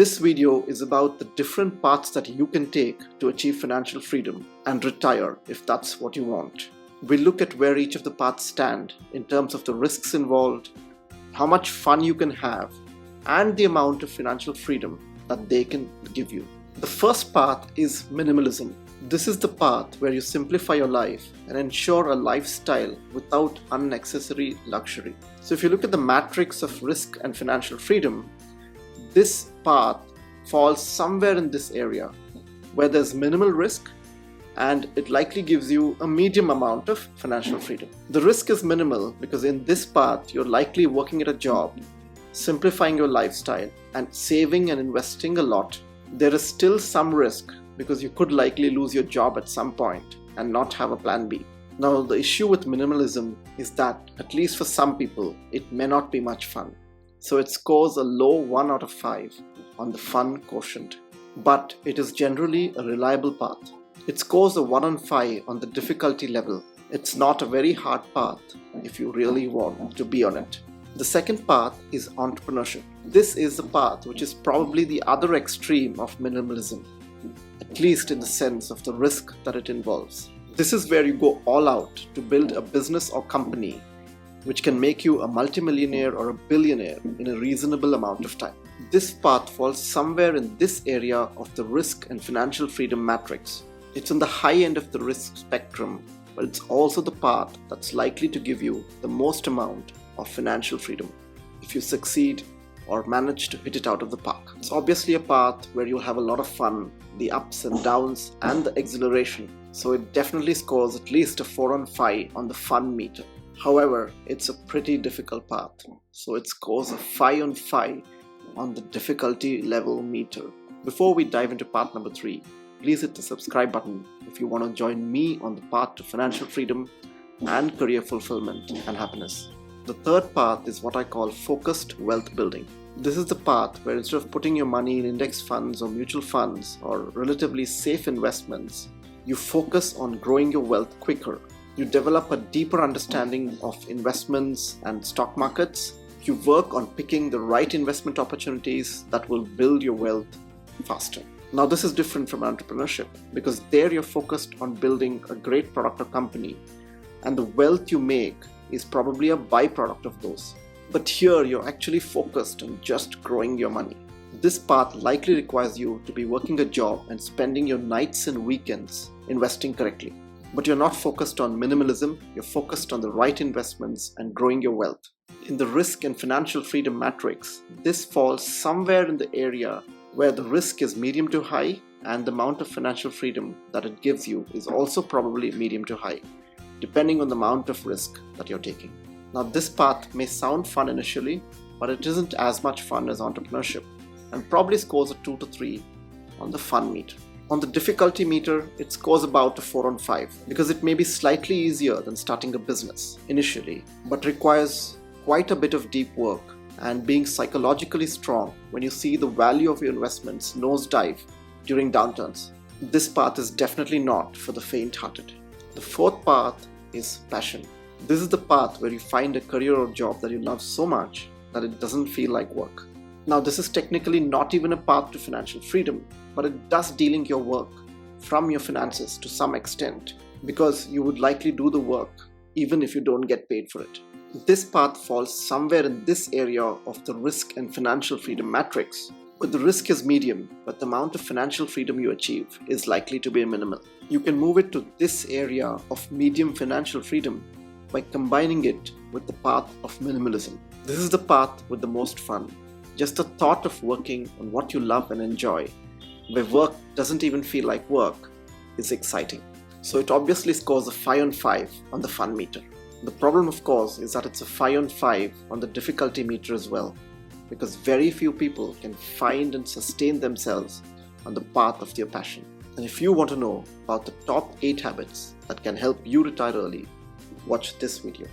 This video is about the different paths that you can take to achieve financial freedom and retire if that's what you want. We look at where each of the paths stand in terms of the risks involved, how much fun you can have, and the amount of financial freedom that they can give you. The first path is minimalism. This is the path where you simplify your life and ensure a lifestyle without unnecessary luxury. So if you look at the matrix of risk and financial freedom, this path falls somewhere in this area where there's minimal risk and it likely gives you a medium amount of financial freedom. The risk is minimal because in this path you're likely working at a job, simplifying your lifestyle and saving and investing a lot. There is still some risk because you could likely lose your job at some point and not have a plan B. Now the issue with minimalism is that, at least for some people, it may not be much fun. So it scores a low 1 out of 5 on the fun quotient. But it is generally a reliable path. It scores a 1 on 5 on the difficulty level. It's not a very hard path if you really want to be on it. The second path is entrepreneurship. This is the path which is probably the other extreme of minimalism, at least in the sense of the risk that it involves. This is where you go all out to build a business or company which can make you a multimillionaire or a billionaire in a reasonable amount of time. This path falls somewhere in this area of the risk and financial freedom matrix. It's on the high end of the risk spectrum, but it's also the path that's likely to give you the most amount of financial freedom if you succeed or manage to hit it out of the park. It's obviously a path where you'll have a lot of fun, the ups and downs and the exhilaration. So it definitely scores at least a 4 on 5 on the fun meter. However, it's a pretty difficult path. So it scores a 5 on 5 on the difficulty level meter. Before we dive into path number 3, please hit the subscribe button if you want to join me on the path to financial freedom and career fulfillment and happiness. The third path is what I call focused wealth building. This is the path where instead of putting your money in index funds or mutual funds or relatively safe investments, you focus on growing your wealth quicker. You develop a deeper understanding of investments and stock markets. You work on picking the right investment opportunities that will build your wealth faster. Now this is different from entrepreneurship because there you're focused on building a great product or company, and the wealth you make is probably a byproduct of those. But here you're actually focused on just growing your money. This path likely requires you to be working a job and spending your nights and weekends investing correctly. But you're not focused on minimalism, you're focused on the right investments and growing your wealth. In the risk and financial freedom matrix, this falls somewhere in the area where the risk is medium to high and the amount of financial freedom that it gives you is also probably medium to high, depending on the amount of risk that you're taking. Now this path may sound fun initially, but it isn't as much fun as entrepreneurship and probably scores a 2 to 3 on the fun meter. On the difficulty meter, it scores about a 4 on 5 because it may be slightly easier than starting a business initially, but requires quite a bit of deep work and being psychologically strong when you see the value of your investments nosedive during downturns. This path is definitely not for the faint-hearted. The fourth path is passion. This is the path where you find a career or job that you love so much that it doesn't feel like work. Now this is technically not even a path to financial freedom, but it does delink your work from your finances to some extent because you would likely do the work even if you don't get paid for it. This path falls somewhere in this area of the risk and financial freedom matrix, where the risk is medium, but the amount of financial freedom you achieve is likely to be minimal. You can move it to this area of medium financial freedom by combining it with the path of minimalism. This is the path with the most fun. Just the thought of working on what you love and enjoy, where work doesn't even feel like work, is exciting. So it obviously scores a 5 on 5 on the fun meter. The problem, of course, is that it's a 5 on 5 on the difficulty meter as well, because very few people can find and sustain themselves on the path of their passion. And if you want to know about the top 8 habits that can help you retire early, watch this video.